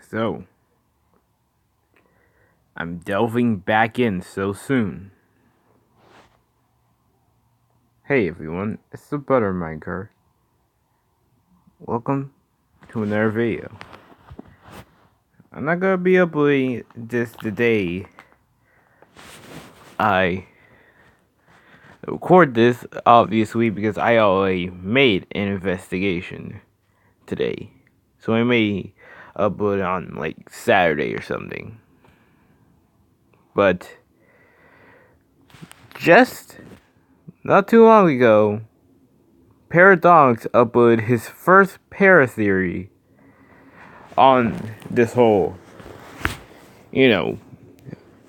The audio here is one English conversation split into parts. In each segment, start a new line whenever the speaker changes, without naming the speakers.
So, I'm delving back in so soon. Hey everyone, it's the Butterminecart. Welcome to another video. I'm not gonna be uploading this today. I record this obviously because I already made an investigation today. So I may upload it on like Saturday or something. But just not too long ago, Paradox uploaded his first para-theory on this whole,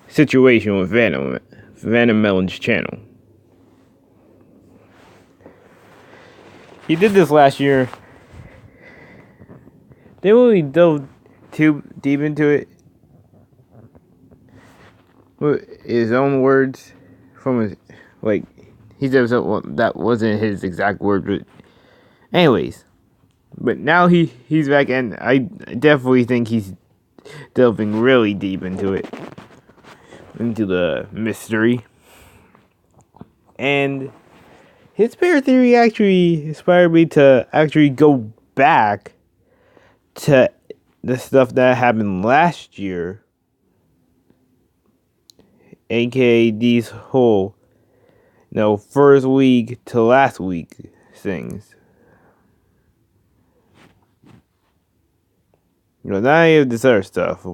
situation with Vannamelon's channel. He did this last year. They really dove too deep into it. His own words from his, he said that wasn't his exact word, but anyways. But now he's back, and I definitely think he's delving really deep into it, into the mystery. And his pair theory actually inspired me to actually go back to the stuff that happened last year, aka these whole, first week to last week things. Not any of this other stuff.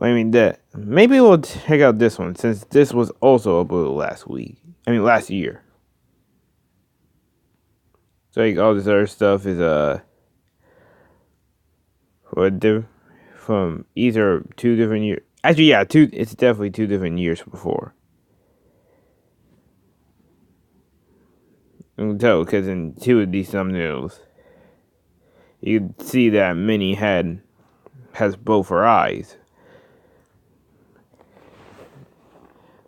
I mean, that maybe we'll check out this one since this was also uploaded last year. So all this other stuff is from either 2 different years. Actually, yeah, it's definitely 2 different years before. You can tell because in 2 of these thumbnails, you can see that Minnie has both her eyes,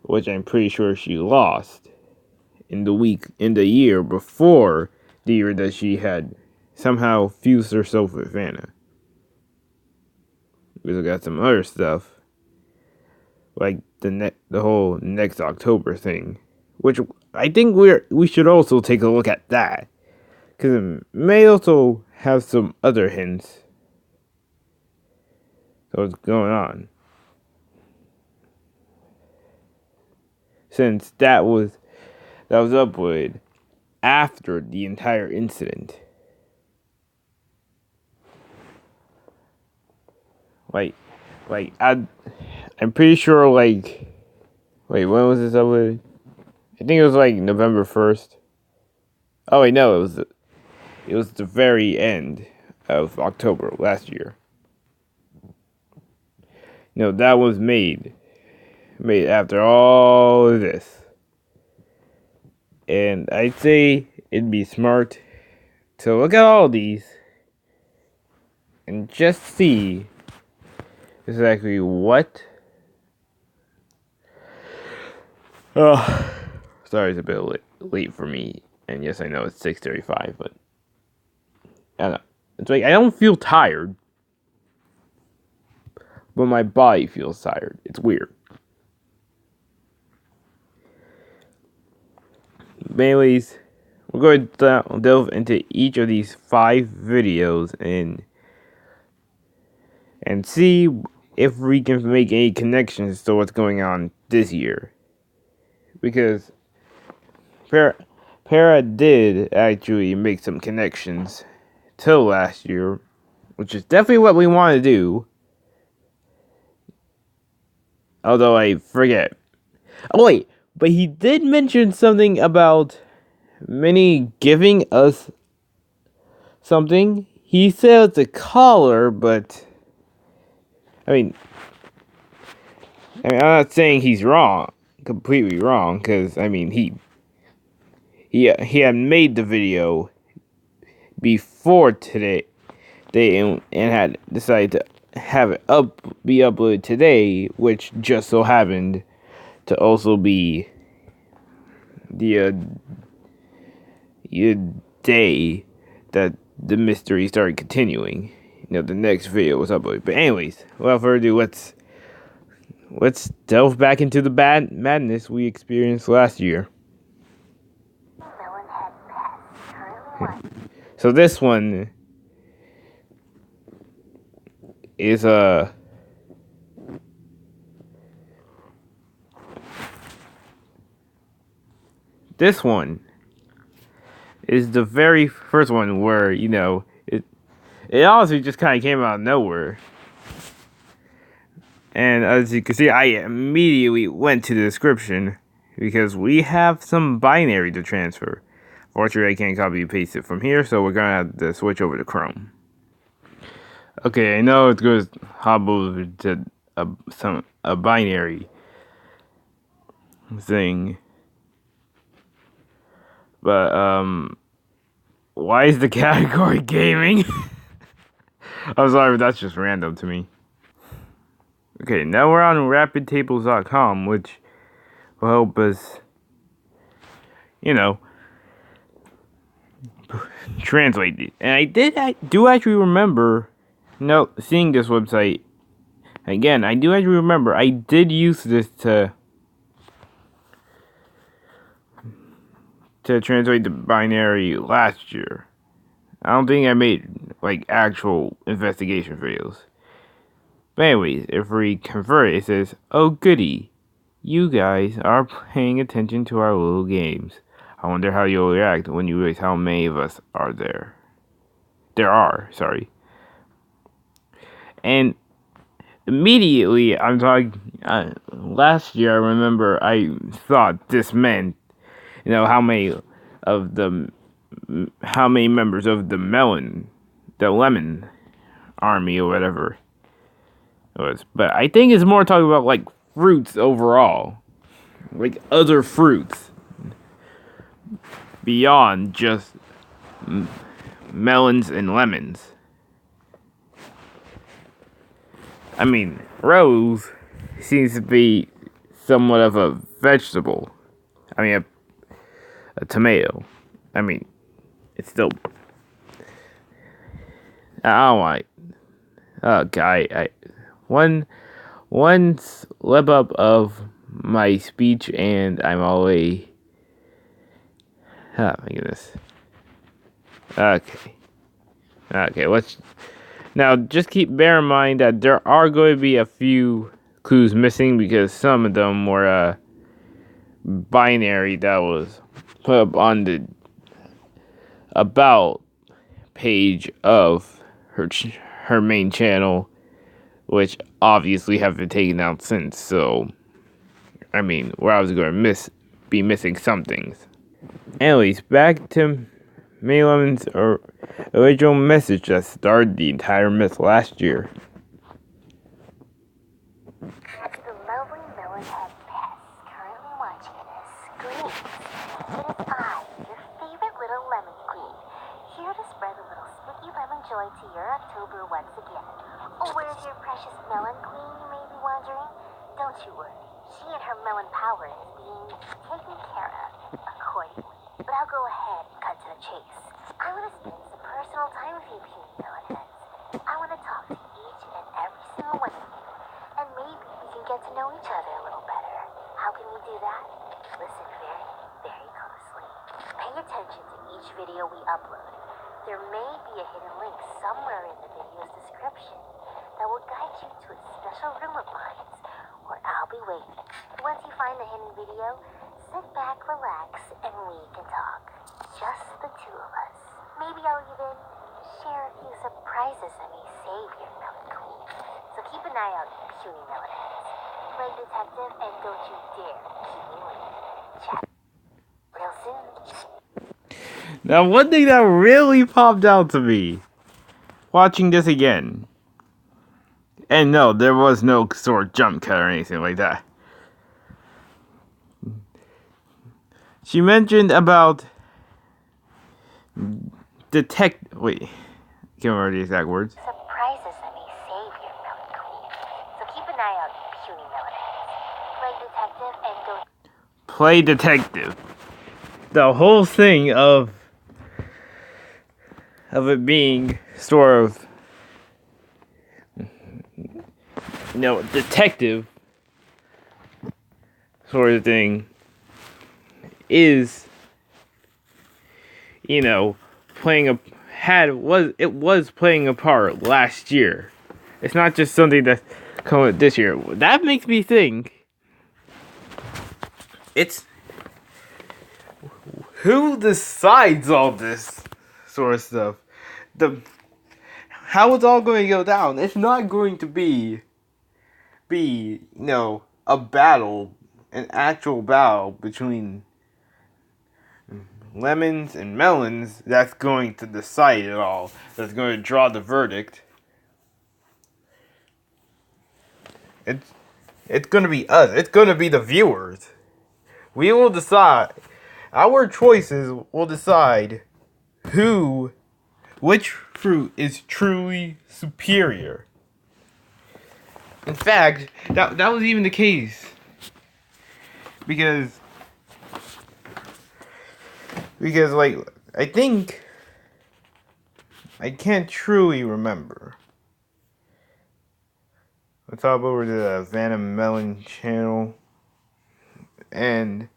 which I'm pretty sure she lost in the year before the year that she had somehow fused herself with Vanna. We got some other stuff, like the whole next October thing, which I think we should also take a look at that, because it may also have some other hints to what's going on. Since that was uploaded after the entire incident. I'm pretty sure, wait, when was this uploaded? I think it was November 1st. Oh wait, no, it was the very end of October last year. That was made after all of this. And I'd say it'd be smart to look at all these and just see exactly what. Oh, sorry, it's a bit late for me. And yes, I know it's 6:35, but I don't know. It's I don't feel tired, but my body feels tired. It's weird. But anyways, we're going to delve into each of these 5 videos and see if we can make any connections to what's going on this year. Because Para did actually make some connections to last year, which is definitely what we want to do. Although I forget. Oh wait, but he did mention something about Minnie giving us something. He said it's a collar, but I'm not saying he's completely wrong, because he had made the video before today, and had decided to have it be uploaded today, which just so happened to also be the day that the mystery started continuing. the next video was uploaded. But anyways, without further ado, let's delve back into the madness we experienced last year. So this one is this one is the very first one where it honestly just kind of came out of nowhere. And as you can see, I immediately went to the description because we have some binary to transfer. Fortunately, I can't copy and paste it from here, so we're gonna have to switch over to Chrome. Okay, I know it goes hobble to a binary thing, but why is the category gaming? I'm sorry, but that's just random to me. Okay, now we're on rapidtables.com, which will help us, translate it. And I do actually remember, seeing this website again. I do actually remember I did use this to translate the binary last year. I don't think I made actual investigation videos. But anyways, if we convert it says, "Oh goody, you guys are paying attention to our little games. I wonder how you'll react when you realize how many of us are there." There are, sorry. And immediately, I'm talking, last year I remember I thought this meant, how many members of the lemon army or whatever it was. But I think it's more talking about fruits overall, other fruits beyond just melons and lemons. I mean, rose seems to be somewhat of a vegetable. I mean, a tomato. I mean, it's still. I don't like. Okay, one slip up of my speech, and I'm already. Oh my goodness. Okay. Let's now just bear in mind that there are going to be a few clues missing because some of them were binary that was put up on the about page of her main channel, which obviously have been taken out since. So, I mean, where I was going to be missing some things. Anyways, back to Vannamelo's original message that started the entire myth last year.
It's the lovely melonhead pest currently watching this. Greetings. It is I, your favorite little lemon queen, here to spread a little spooky lemon joy to your October once again. Oh, where's your precious melon queen, you may be wondering? Don't you worry. She and her melon power is being taken care of accordingly. But I'll go ahead and cut to the chase. I want to spend some personal time with you, puny melonheads. I want to talk to each and every single one of you. And maybe we can get to know each other a little better. How can we do that? Listen very, very closely. Pay attention to each video we upload. There may be a hidden link somewhere in the video's description that will guide you to a special room of mine, where I'll be waiting. Once you find the hidden video, sit back, relax, and we can talk. Just the two of us. Maybe I'll even share a few surprises that may save your melon queen. So keep an eye out, puny melonheads. Play detective and don't you dare keep me waiting. Chat real soon.
Now, one thing that really popped out to me watching this again, and no, there was no sort of jump cut or anything like that. She mentioned about wait, can't remember the exact words.
Surprises that may save your melon queen. So keep an eye out, puny melonheads. Play detective and don't.
Play detective. The whole thing of it being sort of detective sort of thing is, playing a was playing a part last year. It's not just something that's coming this year. That makes me think it's who decides all this sort of stuff. The how it's all going to go down. It's not going to be a battle, an actual battle between lemons and melons that's going to decide it all. That's going to draw the verdict. It's going to be us. It's going to be the viewers. We will decide. Our choices will decide which fruit is truly superior. In fact, that was even the case. Because like, I can't truly remember. Let's hop over to the Vannamelon channel. And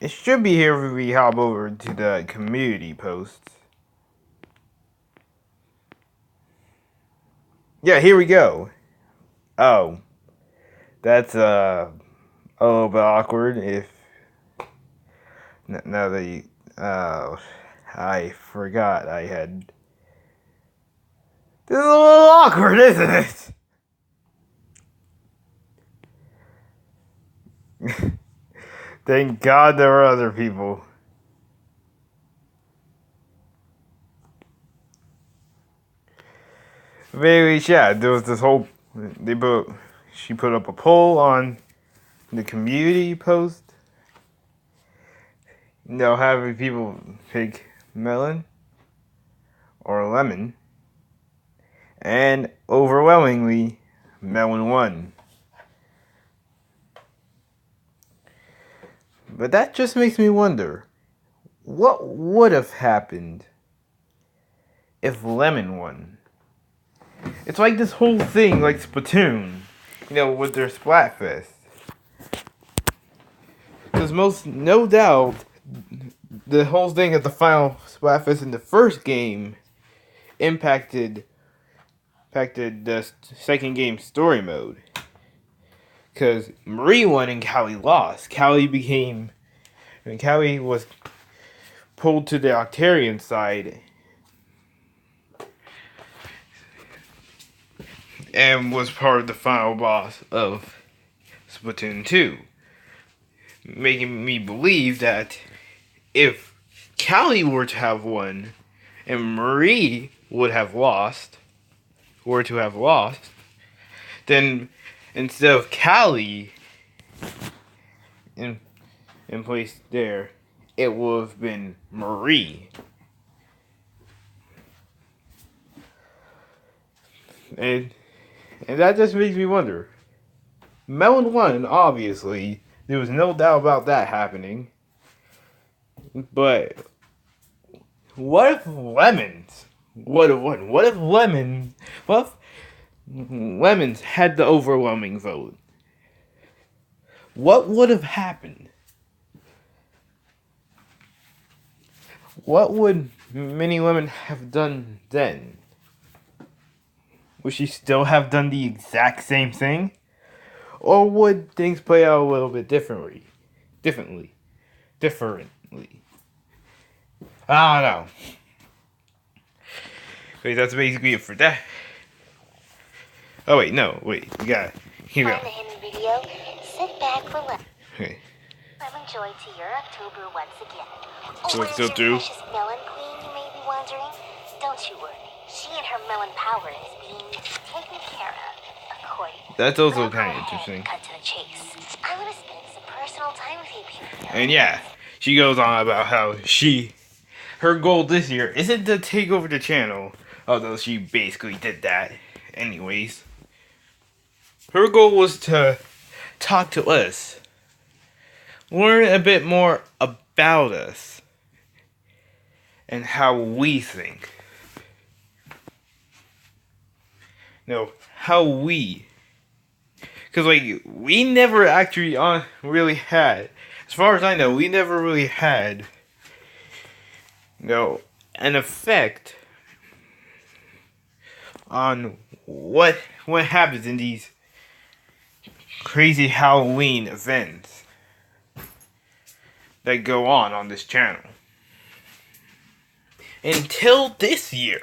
it should be here if we hop over to the community posts. Yeah, here we go. Oh. That's a little bit awkward if now that you I forgot I had. This is a little awkward, isn't it? Thank God there were other people. Maybe, yeah, there was this whole. She put up a poll on the community post. Having people pick melon or lemon. And overwhelmingly, melon won. But that just makes me wonder, what would have happened if lemon won? It's like this whole thing, like Splatoon, with their Splatfest. Because no doubt, the whole thing at the final Splatfest in the first game impacted the second game story mode. Because Marie won and Callie lost. Callie was pulled to the Octarian side and was part of the final boss of Splatoon 2. Making me believe that if Callie were to have won and Marie were to have lost, then instead of Callie in place there, it would have been Marie. And that just makes me wonder. Melon won, obviously. There was no doubt about that happening. But what if lemons would have won? What if lemons had the overwhelming vote? What would have happened? What would Mini Lemon have done then? Would she still have done the exact same thing? Or would things play out a little bit differently? I don't know. Wait, that's basically it for that. Oh wait, no, wait, we got it. Here we go.
Find the hidden video, sit back, relax.
Okay.
Lemon joy to your October once again.
So
Where's
still
your
do?
precious melon queen, you may be wondering? Don't you worry. She and her melon power is being taken care of, according.
That's also
Now go
kind of
ahead,
interesting.
cut to the chase. I want to spend some personal time with you, beautiful.
And yeah, she goes on about how her goal this year isn't to take over the channel, although she basically did that anyways. Her goal was to talk to us, learn a bit more about us, and how we think. How we Because, like, we never actually really had, as far as I know, we never really had, an effect on what happens in these crazy Halloween events that go on this channel. Until this year.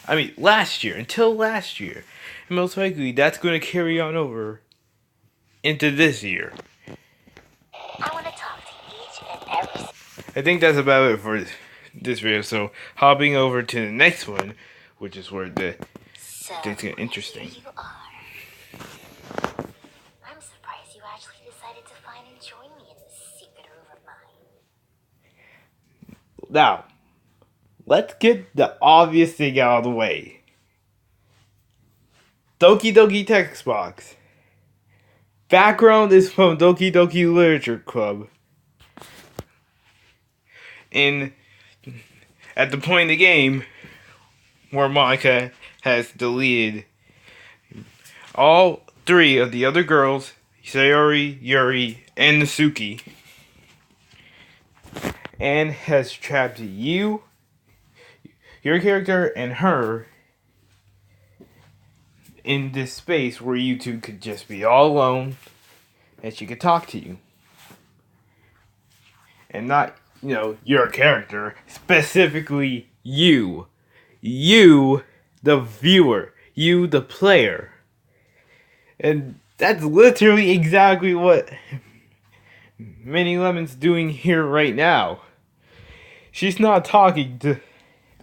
I mean, until last year. And most likely, that's going to carry on over into this year.
I want to talk to each and every.
I think that's about it for this video. So, hopping over to the next one, which is where things get interesting.
Here you are. I'm surprised you actually decided to find and join me in this secret room of mine.
Now, let's get the obvious thing out of the way. Doki Doki Text Box. Background is from Doki Doki Literature Club. At the point in the game where Monica has deleted all 3 of the other girls, Sayori, Yuri, and Natsuki, and has trapped you, your character, and her in this space where you two could just be all alone and she could talk to you. And not, your character, specifically you. You, the viewer. You, the player. And that's literally exactly what Vannamelon's doing here right now. She's not talking to...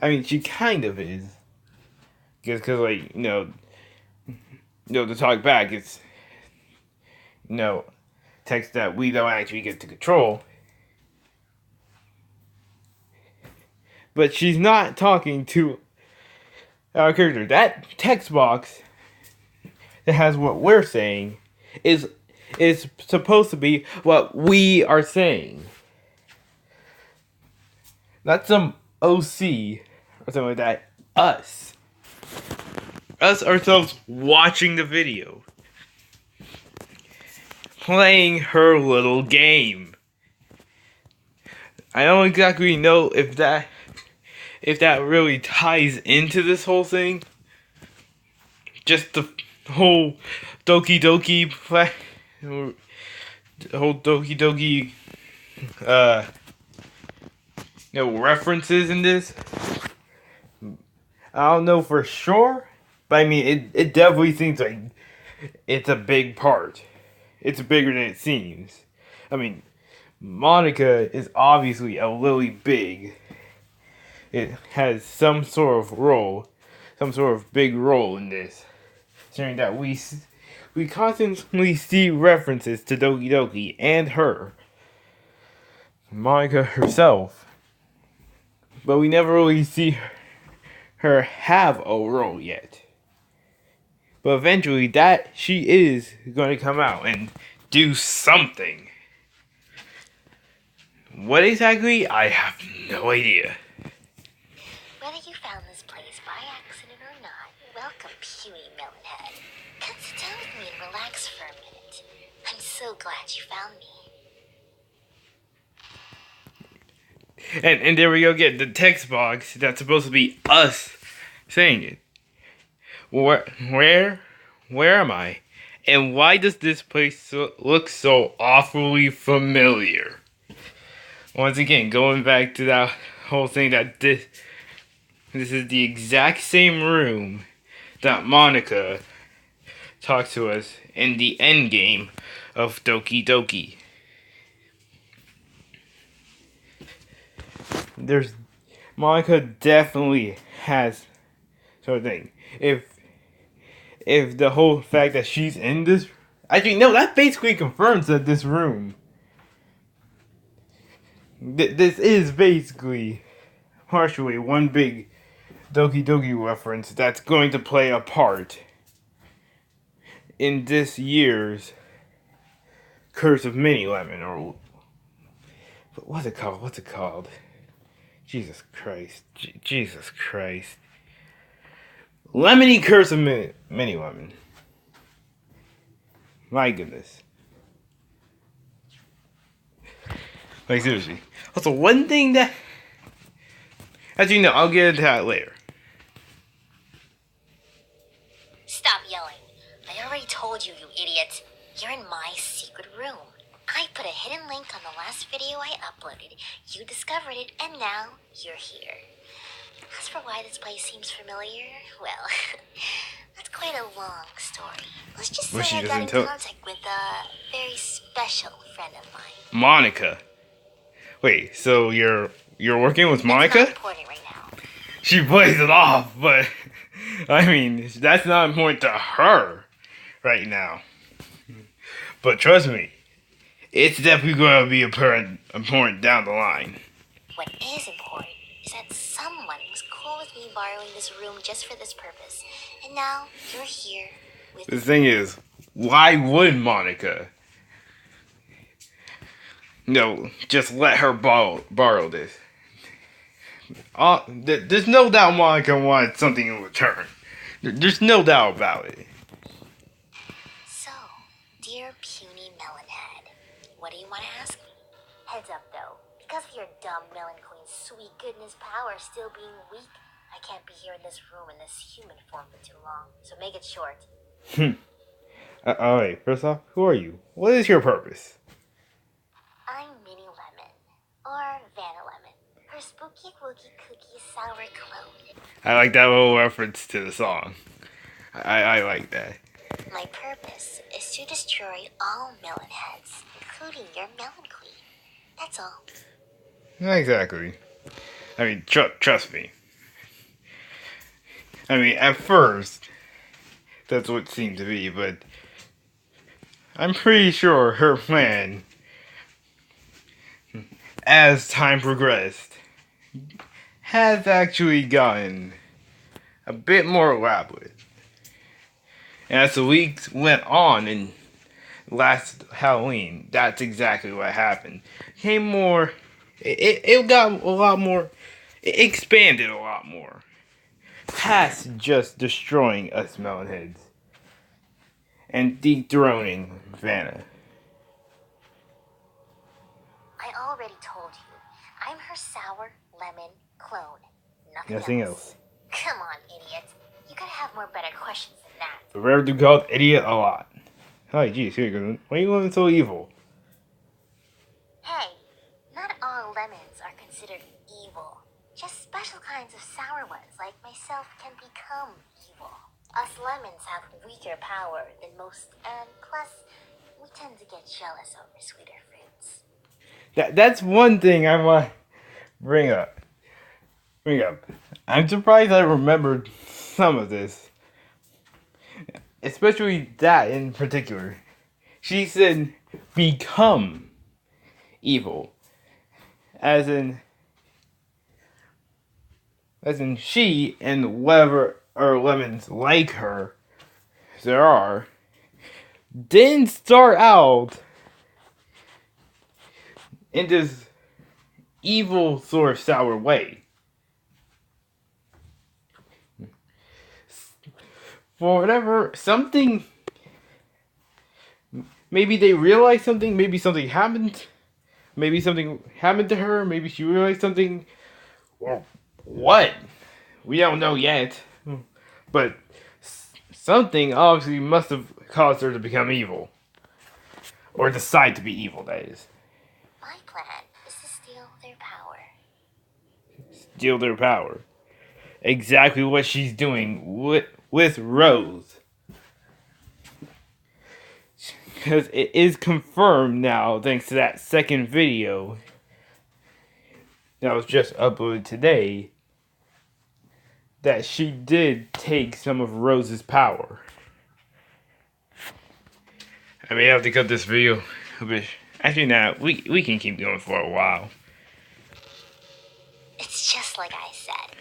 I mean, she kind of is. Because like, to talk back, it's, text that we don't actually get to control. But she's not talking to our character. That text box that has what we're saying is supposed to be what we are saying. Not some OC or something like that. Us. Us ourselves watching the video. Playing her little game. I don't exactly know if that really ties into this whole thing. Just the whole Doki Doki references in this. I don't know for sure, but I mean, it definitely seems like it's a big part. It's bigger than it seems. I mean, Monica is obviously a really big. It has some sort of big role in this. Considering that we constantly see references to Doki Doki and her, Monica herself, but we never really see her have a role yet. But eventually, that she is going to come out and do something. What exactly? I have no idea.
Whether you found this place by accident or not, welcome, puny melonhead. Come sit down with me and relax for a minute. I'm so glad you found me.
And there we go again, the text box that's supposed to be us saying it. Where am I? And why does this place look so awfully familiar? Once again, going back to that whole thing that this is the exact same room that Monica talked to us in the end game of Doki Doki. Monica definitely has sort of thing. If the whole fact that she's in this, actually no, that basically confirms that this room, this is basically partially one big Doki Doki reference that's going to play a part in this year's Curse of Vannamelon, or what's it called? Jesus Christ. Jesus Christ. Lemony Curse of Vannamelon. My goodness. Like, seriously. Also, one thing that... As you know, I'll get into that later.
Stop yelling. I already told you, you idiot. You're in my secret room. I put a hidden link on the last video I uploaded. You discovered it, and now you're here. As for why this place seems familiar, well, that's quite a long story. Let's just
Well,
say
she
I got in
doesn't tell...
contact with a very special friend of mine.
Monica. Wait, so you're working with
It's not
Monica?
important right now.
She plays it off, but... I mean, that's not important to her right now. But trust me, it's definitely going to be important down the line.
What is important is that someone was cool with me borrowing this room just for this purpose. And now you're here with
The thing is, why would Monica? No, just let her borrow this. There's no doubt Monica wanted something in return. There's no doubt about it.
So, dear puny melonhead, what do you want to ask me? Heads up though, because of your dumb melon queen's sweet goodness power still being weak, I can't be here in this room in this human form for too long, so make it short.
Alright, first off, who are you? What is your purpose?
I'm Mini Lemon, or Vannamelon, her spooky wookie cookie sour clone.
I like that little reference to the song. I like that.
My purpose is to destroy all melon heads, including your melon queen. That's all.
Not exactly. I mean, trust me. I mean, at first, that's what it seemed to be, but I'm pretty sure her plan, as time progressed, has actually gotten a bit more elaborate. And as the weeks went on and last Halloween, that's exactly what happened. Came more, it got a lot more, it expanded a lot more. Past just destroying us melonheads and dethroning Vanna.
I already told you, I'm her sour lemon clone.
Nothing else.
Come on, idiot. You gotta have more better questions than that.
Remember to call it idiot a lot. Oh, geez, here you go. Why are you going so evil?
Hey, not all lemons are considered evil. Just special kinds of sour ones like myself can become evil. Us lemons have weaker power than most, and plus, we tend to get jealous over sweeter fruits.
That's one thing I want to bring up. I'm surprised I remembered some of this. Especially that in particular. She said, become evil. As in she and whatever or lemons like her there are, didn't start out in this evil sort of sour way. For whatever, something, maybe they realized something, maybe something happened, maybe something happened to her, maybe she realized something, or what? We don't know yet. But something obviously must have caused her to become evil. Or decide to be evil, that is.
My plan is to steal their power.
Steal their power. Exactly what she's doing with Rose. Because it is confirmed now, thanks to that second video that was just uploaded today, that she did take some of Rose's power. I may have to cut this video a bit. Actually, nah, we can keep going for a while.
It's just like I said.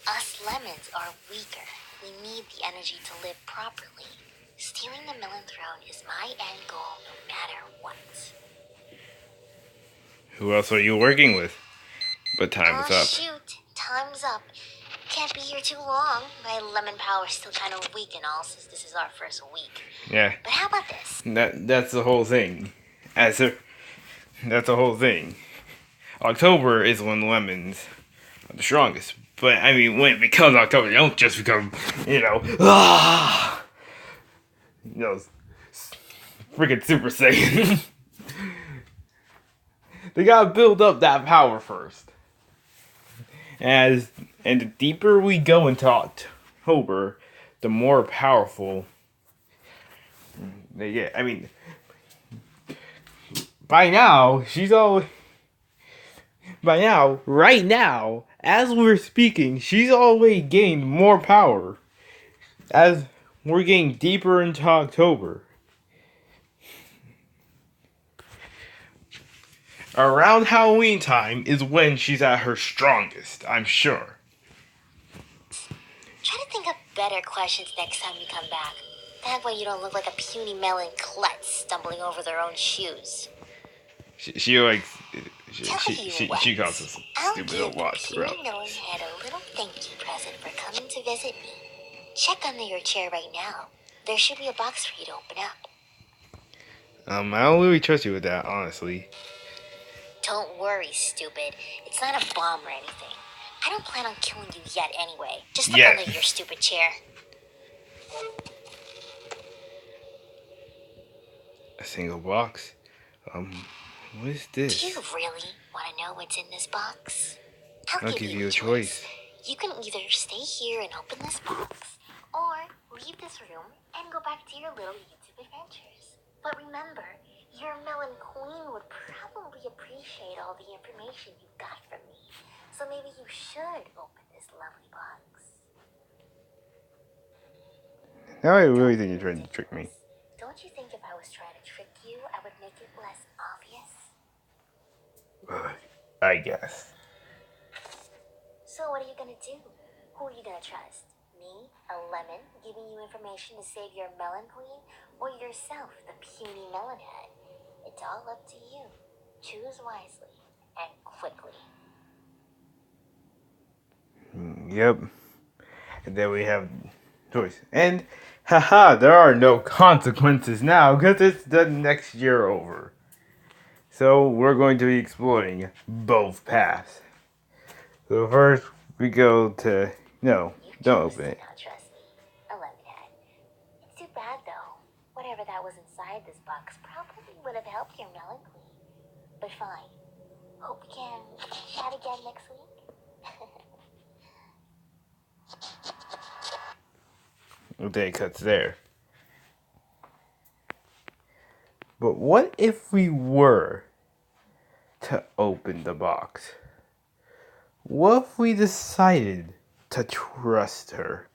Us lemons are weaker. We need the energy to live properly. Stealing the melon throne is my end goal no matter what.
Who else are you working with? But time is up.
Shoot, time's up. can't be here too long. My lemon power's still kind of weak and all, since this is our first week.
Yeah.
But how about this?
That's the whole thing. That's the whole thing. October is when lemons are the strongest. But I mean, when it becomes October, they don't just become, you know, freaking Super Saiyan. They gotta build up that power first. And the deeper we go into October, the more powerful they get. I mean, by now, right now, as we're speaking, she's already gained more power as we're getting deeper into October. Around Halloween time is when she's at her strongest, I'm sure.
Try to think of better questions next time you come back. That way you don't look like a puny melon klutz stumbling over their own shoes.
She likes.
Tell you what,
She calls us
I'll
stupid a
give the
lot
puny
throughout.
melon head a little thank you present for coming to visit me. Check under your chair right now. There should be a box for you to open up.
I don't really trust you with that, honestly.
Don't worry, stupid. It's not a bomb or anything. I don't plan on killing you yet anyway. Just look
Yet.
under your stupid chair.
A single box. What is this?
Do you really want to know what's in this box?
I'll give you a choice.
You can either stay here and open this box, or leave this room and go back to your little YouTube adventures. But remember, your melon queen would probably appreciate all the information you got from me. So maybe you should open this lovely box.
Now I really think you're trying to trick me.
Don't you think if I was trying to trick you, I would make it less obvious?
I guess.
So what are you gonna do? Who are you gonna trust? Me, a lemon, giving you information to save your melon queen, or yourself, the puny melon head? It's all up to you. Choose wisely and quickly.
Yep. And then we have choice. And haha, there are no consequences now because it's the next year over. So we're going to be exploring both paths. So first we go to no, don't open it.
Not trust me, a lemon head. It's too bad though. Whatever that was inside this box probably would have helped your melon queen. But fine. Hope we can chat again next week.
Okay, cuts there. But what if we were to open the box? What if we decided to trust her?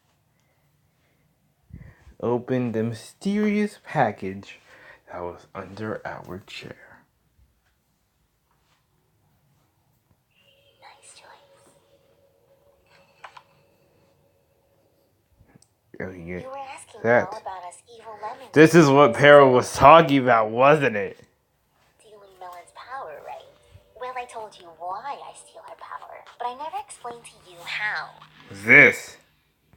Open the mysterious package that was under our chair.
Nice choice.
You
were asking
that.
all about us evil lemons.
This is what Peril was talking about, wasn't it?
Stealing Melon's power, right? Well, I told you why I steal her power, but I never explained to you how.
This,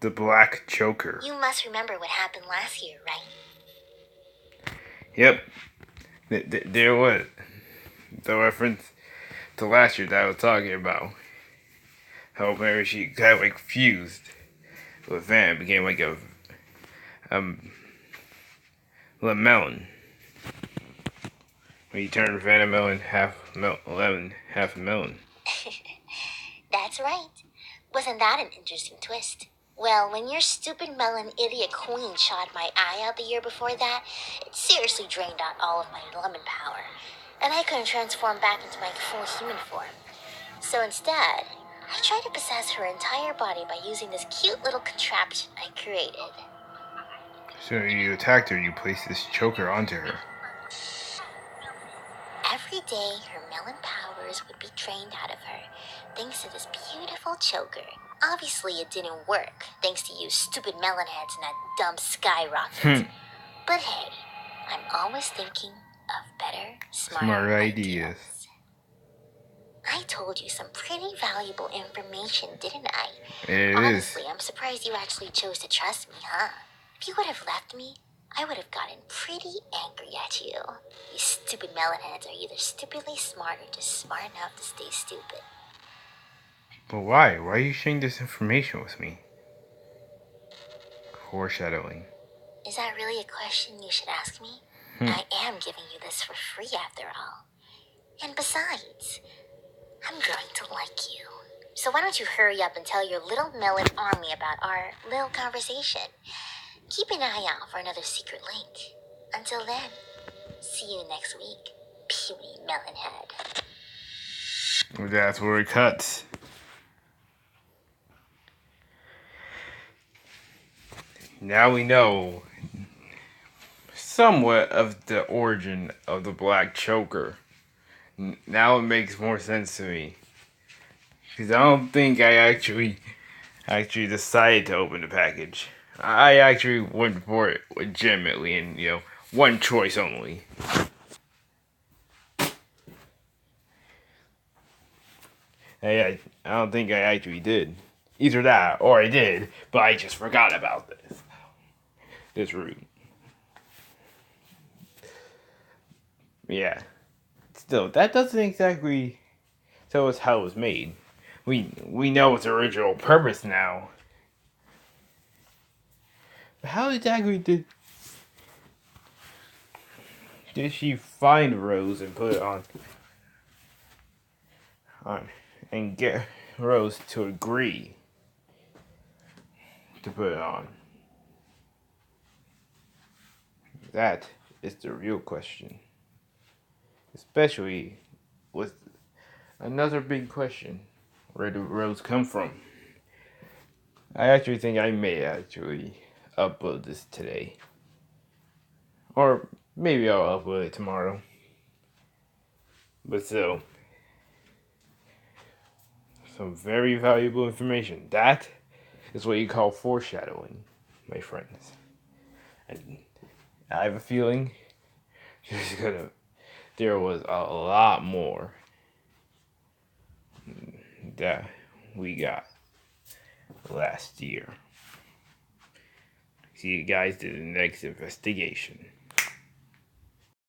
the black choker.
You must remember what happened last year, right?
Yep. There was the reference to last year that I was talking about. How Mary she got like fused with Van, became like a melon. When you turn Vannamelon lemon, half melon.
That's right. Wasn't that an interesting twist? Well, when your stupid melon idiot queen shot my eye out the year before that, it seriously drained out all of my lemon power. And I couldn't transform back into my full human form. So instead, I tried to possess her entire body by using this cute little contraption I created.
So you attacked her, you placed this choker onto her.
Every day, her melon powers would be drained out of her, thanks to this beautiful choker. Obviously, it didn't work, thanks to you stupid melon heads and that dumb skyrocket. But hey, I'm always thinking of better, smarter ideas. I told you some pretty valuable information, didn't I?
It
Honestly,
is.
I'm surprised you actually chose to trust me, huh? If you would have left me, I would have gotten pretty angry at you. You stupid melonheads are either stupidly smart or just smart enough to stay stupid.
But why? Why are you sharing this information with me? Foreshadowing.
Is that really a question you should ask me? I am giving you this for free after all. And besides, I'm growing to like you. So why don't you hurry up and tell your little melon army about our little conversation? Keep an eye out for another secret link. Until then, see you next week, puny melonhead.
That's where it cuts. Now we know somewhat of the origin of the black choker. Now it makes more sense to me. Because I don't think I actually decided to open the package. I actually went for it legitimately and, one choice only. I don't think I actually did. Either that or I did, but I just forgot about this. This route. Yeah. Still, that doesn't exactly tell us how it was made. We know its original purpose now. But how exactly did she find Rose and put it on and get Rose to agree to put it on? That is the real question. Especially with another big question. Where did Rose come from? I actually think I may actually upload this today. Or maybe I'll upload it tomorrow. But still, some very valuable information. That is what you call foreshadowing, my friends. And I have a feeling there was a lot more that we got last year. See, you guys did the next investigation.